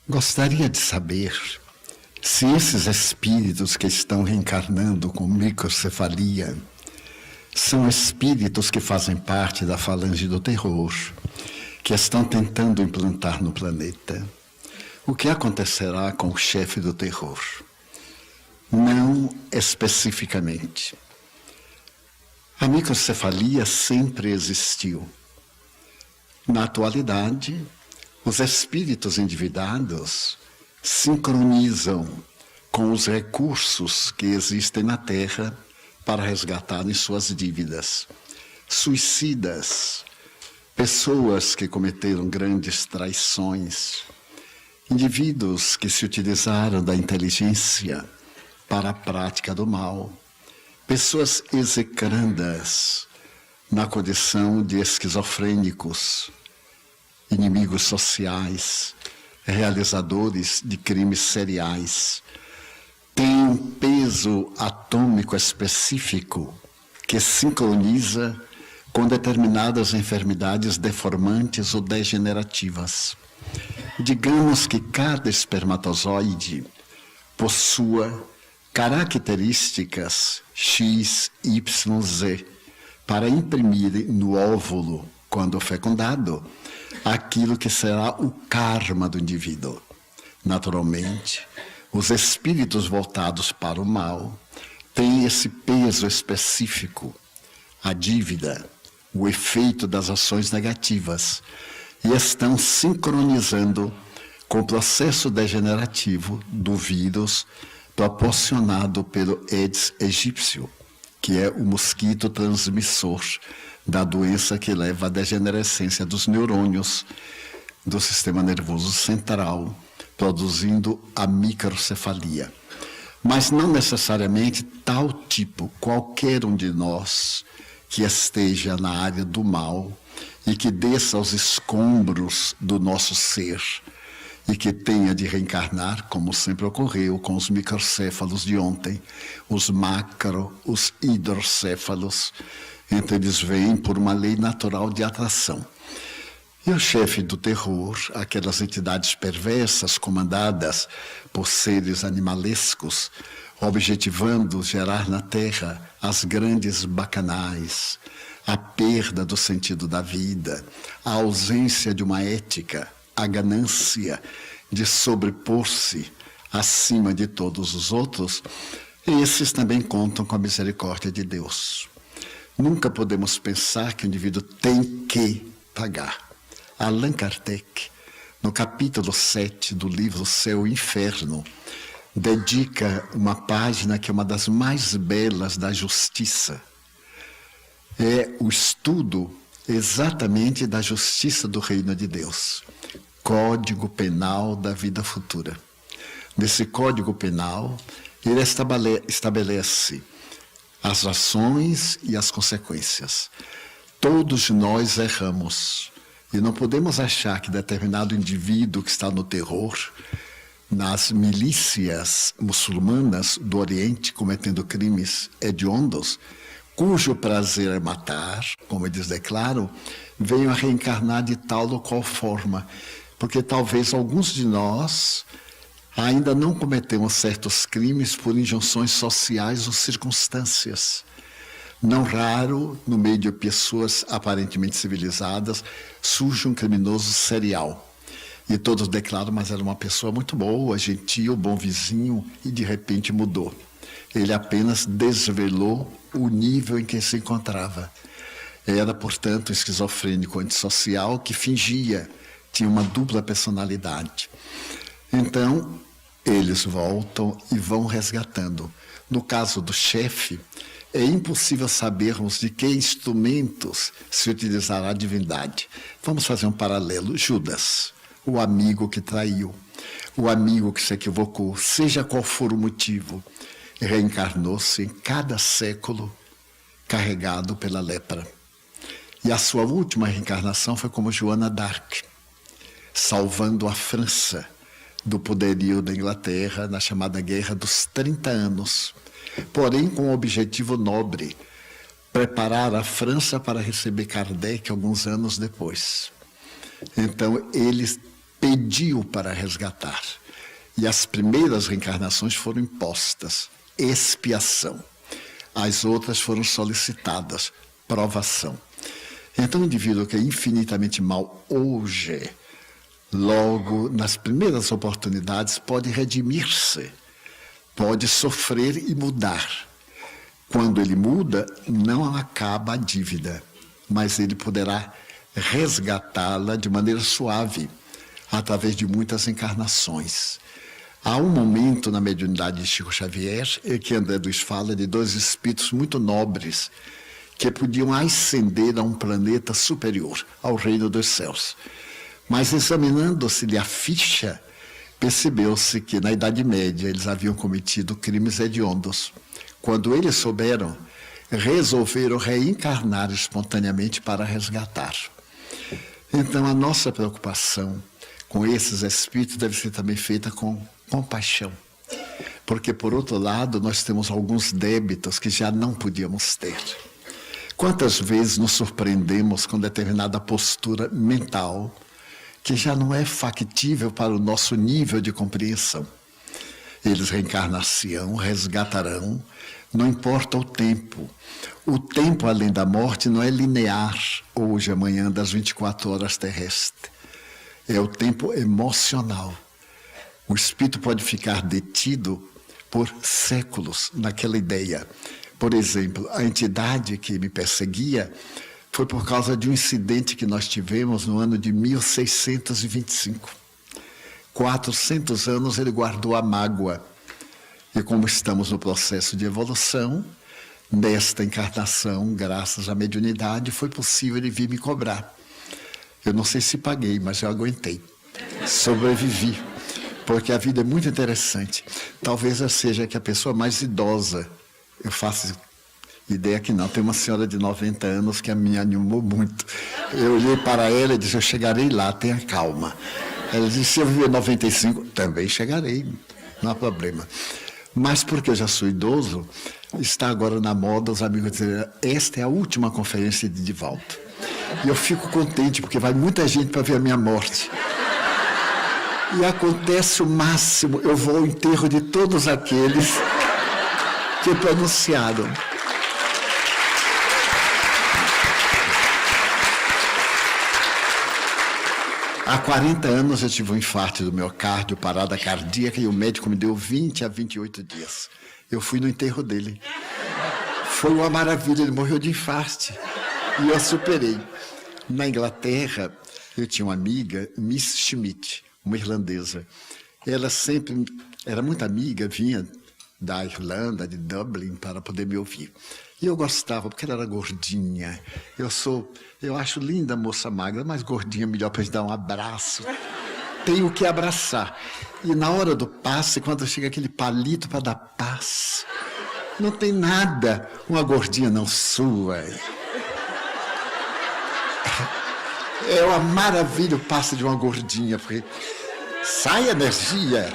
Gostaria de saber se esses espíritos que estão reencarnando com microcefalia são espíritos que fazem parte da falange do terror, que estão tentando implantar no planeta. O que acontecerá com o chefe do terror? Não especificamente. A microcefalia sempre existiu. Na atualidade, os espíritos endividados sincronizam com os recursos que existem na Terra para resgatarem suas dívidas. Suicidas, pessoas que cometeram grandes traições, indivíduos que se utilizaram da inteligência para a prática do mal, pessoas execrandas na condição de esquizofrênicos, inimigos sociais, realizadores de crimes seriais, tem um peso atômico específico que sincroniza com determinadas enfermidades deformantes ou degenerativas. Digamos que cada espermatozoide possua características X, Y, Z para imprimir no óvulo, quando fecundado, aquilo que será o karma do indivíduo. Naturalmente, os espíritos voltados para o mal têm esse peso específico, a dívida, o efeito das ações negativas, e estão sincronizando com o processo degenerativo do vírus proporcionado pelo Aedes aegypti, que é o mosquito transmissor da doença que leva à degenerescência dos neurônios do sistema nervoso central, produzindo a microcefalia. Mas não necessariamente tal tipo, qualquer um de nós que esteja na área do mal e que desça aos escombros do nosso ser e que tenha de reencarnar, como sempre ocorreu com os microcéfalos de ontem, os macro, os hidrocéfalos. Então eles vêm por uma lei natural de atração. E o chefe do terror, aquelas entidades perversas comandadas por seres animalescos, objetivando gerar na Terra as grandes bacanais, a perda do sentido da vida, a ausência de uma ética, a ganância de sobrepor-se acima de todos os outros, esses também contam com a misericórdia de Deus. Nunca podemos pensar que o indivíduo tem que pagar. Allan Kardec, no capítulo 7 do livro Céu e Inferno, dedica uma página que é uma das mais belas da justiça. É o estudo exatamente da justiça do reino de Deus. Código Penal da Vida Futura. Nesse Código Penal, ele estabelece as ações e as consequências. Todos nós erramos. E não podemos achar que determinado indivíduo que está no terror, nas milícias muçulmanas do Oriente, cometendo crimes hediondos, cujo prazer é matar, como eles declaram, venham a reencarnar de tal ou qual forma. Porque talvez alguns de nós ainda não cometemos certos crimes por injunções sociais ou circunstâncias. Não raro, no meio de pessoas aparentemente civilizadas, surge um criminoso serial. E todos declaram, mas era uma pessoa muito boa, gentil, bom vizinho, e de repente mudou. Ele apenas desvelou o nível em que se encontrava. Era, portanto, esquizofrênico antissocial que fingia, tinha uma dupla personalidade. Então, eles voltam e vão resgatando. No caso do chefe, é impossível sabermos de que instrumentos se utilizará a divindade. Vamos fazer um paralelo. Judas, o amigo que traiu, o amigo que se equivocou, seja qual for o motivo, reencarnou-se em cada século carregado pela lepra. E a sua última reencarnação foi como Joana d'Arc, salvando a França do poderio da Inglaterra na chamada Guerra dos 30 Anos, porém com um objetivo nobre, preparar a França para receber Kardec alguns anos depois. Então, ele pediu para resgatar. E as primeiras reencarnações foram impostas, expiação. As outras foram solicitadas, provação. Então, o indivíduo que é infinitamente mal hoje, logo nas primeiras oportunidades, pode redimir-se, pode sofrer e mudar. Quando ele muda, não acaba a dívida, mas ele poderá resgatá-la de maneira suave, através de muitas encarnações. Há um momento na mediunidade de Chico Xavier em que André Luiz fala de dois espíritos muito nobres que podiam ascender a um planeta superior, ao reino dos céus. Mas examinando-se-lhe a ficha, percebeu-se que na Idade Média eles haviam cometido crimes hediondos. Quando eles souberam, resolveram reencarnar espontaneamente para resgatar. Então a nossa preocupação com esses espíritos deve ser também feita com compaixão. Porque, por outro lado, nós temos alguns débitos que já não podíamos ter. Quantas vezes nos surpreendemos com determinada postura mental que já não é factível para o nosso nível de compreensão? Eles reencarnar-se-ão, resgatarão, não importa o tempo. O tempo além da morte não é linear, hoje, amanhã, das 24 horas terrestres. É o tempo emocional. O espírito pode ficar detido por séculos naquela ideia. Por exemplo, a entidade que me perseguia foi por causa de um incidente que nós tivemos no ano de 1625. 400 anos ele guardou a mágoa. E como estamos no processo de evolução, nesta encarnação, graças à mediunidade, foi possível ele vir me cobrar. Eu não sei se paguei, mas eu aguentei. Sobrevivi. Porque a vida é muito interessante. Talvez eu seja que a pessoa mais idosa. Eu faço ideia que não. Tem uma senhora de 90 anos que me animou muito. Eu olhei para ela e disse, eu chegarei lá, tenha calma. Ela disse, se eu viver 95, também chegarei, não há problema. Mas porque eu já sou idoso, está agora na moda os amigos dizerem, esta é a última conferência de Divaldo. E eu fico contente, porque vai muita gente para ver a minha morte. E acontece o máximo, eu vou ao enterro de todos aqueles que pronunciaram. Há 40 anos eu tive um infarto do miocárdio, parada cardíaca, e o médico me deu 20 a 28 dias. Eu fui no enterro dele. Foi uma maravilha, ele morreu de infarto. E eu superei. Na Inglaterra, eu tinha uma amiga, Miss Schmidt, uma irlandesa. Ela sempre era muito amiga, vinha da Irlanda, de Dublin, para poder me ouvir. E eu gostava, porque ela era gordinha. Eu acho linda a moça magra, mas gordinha melhor para a gente dar um abraço. Tenho que abraçar. E na hora do passe, quando chega aquele palito para dar passe, não tem nada, uma gordinha não sua. É uma maravilha o passe de uma gordinha, porque sai energia.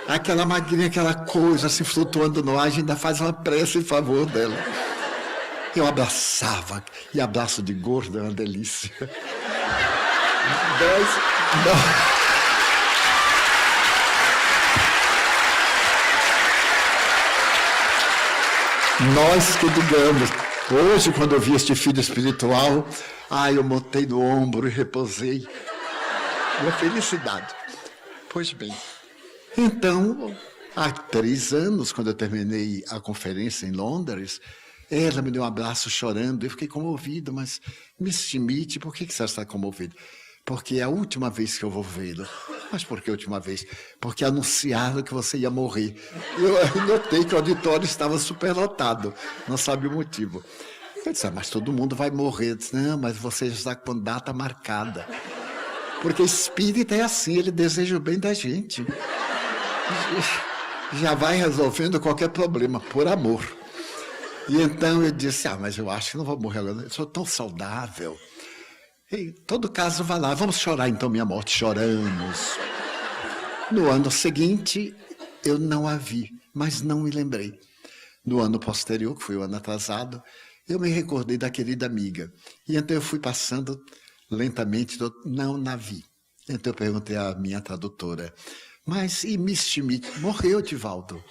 Aquela magrinha, aquela coisa assim flutuando no ar, a gente ainda faz uma prece em favor dela. Eu abraçava, e abraço de gordo é uma delícia. Nós que digamos, hoje quando eu vi este filho espiritual, eu montei no ombro e repousei. Uma felicidade. Pois bem, então, há 3 anos, quando eu terminei a conferência em Londres, ela me deu um abraço chorando, eu fiquei comovido, mas Miss Schmidt, por que você está comovido? Porque é a última vez que eu vou vê-lo. Mas por que a última vez? Porque anunciaram que você ia morrer. Eu notei que o auditório estava superlotado, não sabe o motivo. Eu disse, mas todo mundo vai morrer. Eu disse, não, mas você já está com data marcada. Porque espírita é assim, ele deseja o bem da gente. Já vai resolvendo qualquer problema, por amor. E então eu disse, mas eu acho que não vou morrer agora, eu sou tão saudável. Em todo caso, vá lá, vamos chorar então minha morte. Choramos. No ano seguinte, eu não a vi, mas não me lembrei. No ano posterior, que foi o ano atrasado, eu me recordei da querida amiga. E então eu fui passando lentamente, não a vi. Então eu perguntei à minha tradutora, mas e Miss Schmidt? Morreu, Divaldo.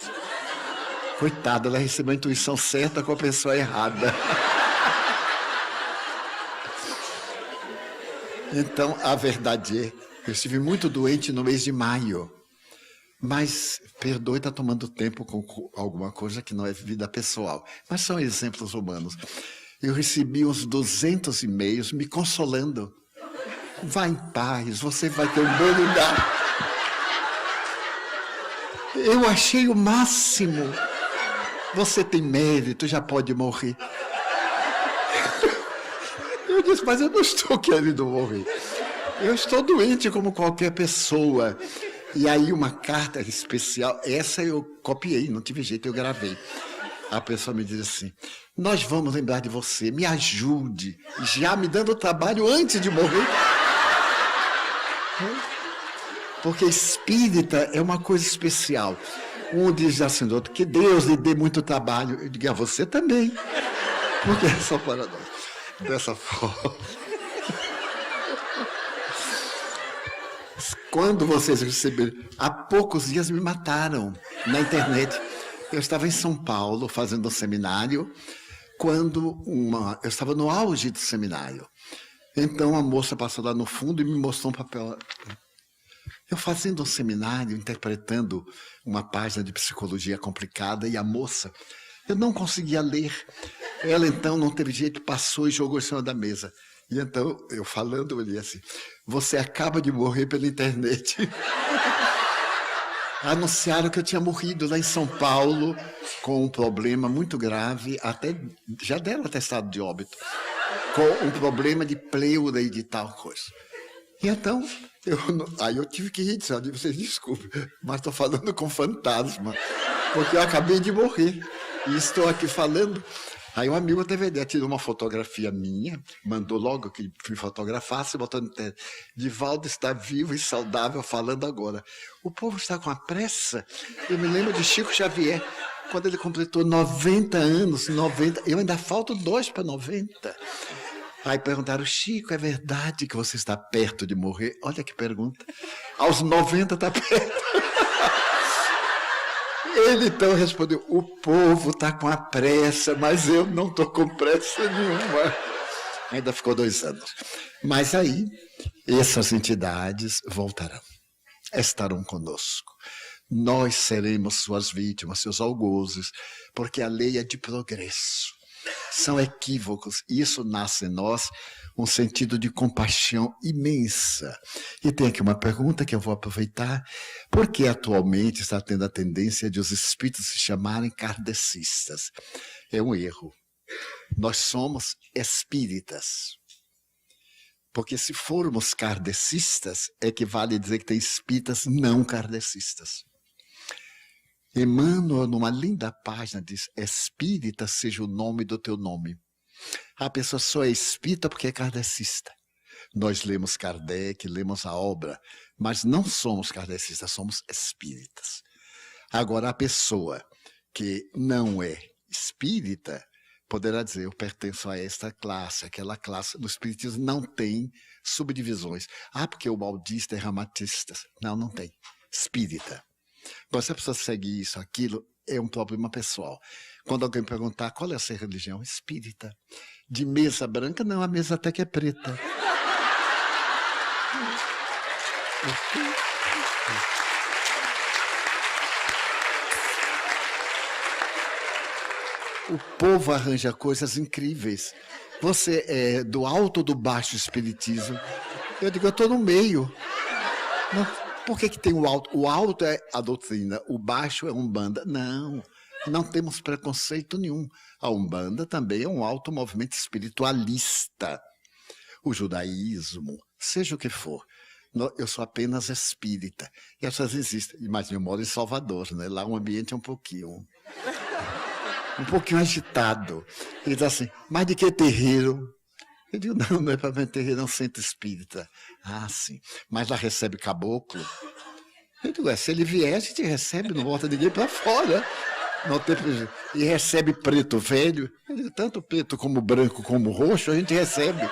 Coitada, ela recebeu a intuição certa com a pessoa errada. Então, a verdade é, eu estive muito doente no mês de maio. Mas, perdoe, está tomando tempo com alguma coisa que não é vida pessoal. Mas são exemplos humanos. Eu recebi uns 200 e-mails me consolando. Vá em paz, você vai ter um bom lugar. Eu achei o máximo. Você tem mérito, já pode morrer. Eu disse, mas eu não estou querendo morrer. Eu estou doente como qualquer pessoa. E aí uma carta especial, essa eu copiei, não tive jeito, eu gravei. A pessoa me diz assim, nós vamos lembrar de você, me ajude, já me dando trabalho antes de morrer. Porque espírita é uma coisa especial. Um diz assim do outro, que Deus lhe dê muito trabalho. Eu digo, a você também. Porque é só para nós. Dessa forma. Quando vocês receberam, há poucos dias me mataram na internet. Eu estava em São Paulo fazendo um seminário, eu estava no auge do seminário. Então a moça passou lá no fundo e me mostrou um papel. Eu fazendo um seminário, interpretando uma página de psicologia complicada, e a moça, eu não conseguia ler. Ela então não teve jeito, passou e jogou em cima da mesa. E então, eu falando, eu olhei assim, você acaba de morrer pela internet. Anunciaram que eu tinha morrido lá em São Paulo com um problema muito grave, até já deram atestado de óbito, com um problema de pleura e de tal coisa. E então, aí eu tive que rir, disse, vocês desculpem, mas estou falando com fantasma, porque eu acabei de morrer e estou aqui falando. Aí um amigo teve a ideia, tirou uma fotografia minha, mandou logo que fui fotografar, se botou no internet. Divaldo está vivo e saudável falando agora. O povo está com a pressa. Eu me lembro de Chico Xavier, quando ele completou 90 anos, 90, eu ainda falto 2 para 90. Aí perguntaram, Chico, é verdade que você está perto de morrer? Olha que pergunta. Aos 90 está perto. Ele então respondeu, o povo está com a pressa, mas eu não estou com pressa nenhuma. Ainda ficou 2 anos. Mas aí, essas entidades voltarão, estarão conosco. Nós seremos suas vítimas, seus algozes, porque a lei é de progresso. São equívocos, e isso nasce em nós um sentido de compaixão imensa. E tem aqui uma pergunta que eu vou aproveitar. Por que atualmente está tendo a tendência de os espíritos se chamarem kardecistas? É um erro. Nós somos espíritas. Porque se formos kardecistas, equivale a dizer que tem espíritas não kardecistas. Emmanuel, numa linda página, diz, espírita seja o nome do teu nome. A pessoa só é espírita porque é kardecista. Nós lemos Kardec, lemos a obra, mas não somos kardecistas, somos espíritas. Agora, a pessoa que não é espírita poderá dizer, eu pertenço a esta classe, aquela classe. No espiritismo não tem subdivisões. Ah, porque o baudista é ramatista. Não, não tem. Espírita. Agora, se a pessoa segue isso, aquilo, é um problema pessoal. Quando alguém perguntar qual é a sua religião, espírita. De mesa branca, não, a mesa até que é preta. O povo arranja coisas incríveis. Você é do alto ou do baixo espiritismo? Eu digo, eu estou no meio. Não. Por que tem o alto? O alto é a doutrina, o baixo é Umbanda. Não, não temos preconceito nenhum. A Umbanda também é um alto movimento espiritualista. O judaísmo, seja o que for. Eu sou apenas espírita. E essas existem. Mas eu moro em Salvador, né? Lá o ambiente é um pouquinho agitado. Ele diz assim, mas de que terreiro? Eu digo, não é para ver terreiro, é um centro espírita. Ah, sim. Mas lá recebe caboclo. Eu digo, se ele vier, a gente recebe, não volta ninguém para fora. Não tem prejuízo. E recebe preto velho. Eu digo, tanto preto como branco como roxo, a gente recebe.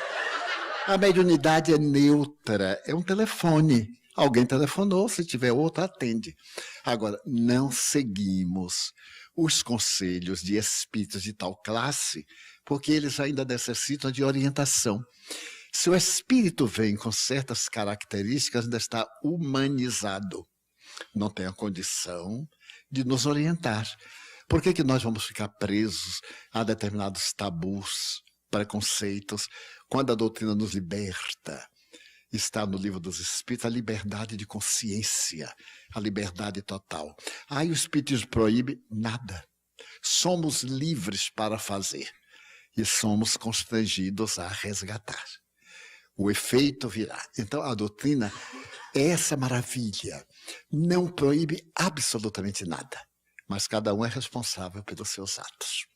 A mediunidade é neutra, é um telefone. Alguém telefonou, se tiver outro, atende. Agora, não seguimos os conselhos de espíritos de tal classe, porque eles ainda necessitam de orientação. Se o espírito vem com certas características, ainda está humanizado. Não tem a condição de nos orientar. Por que nós vamos ficar presos a determinados tabus, preconceitos, quando a doutrina nos liberta? Está no Livro dos Espíritos a liberdade de consciência, a liberdade total. Aí o Espiritismo proíbe nada. Somos livres para fazer e somos constrangidos a resgatar. O efeito virá. Então a doutrina é essa maravilha. Não proíbe absolutamente nada, mas cada um é responsável pelos seus atos.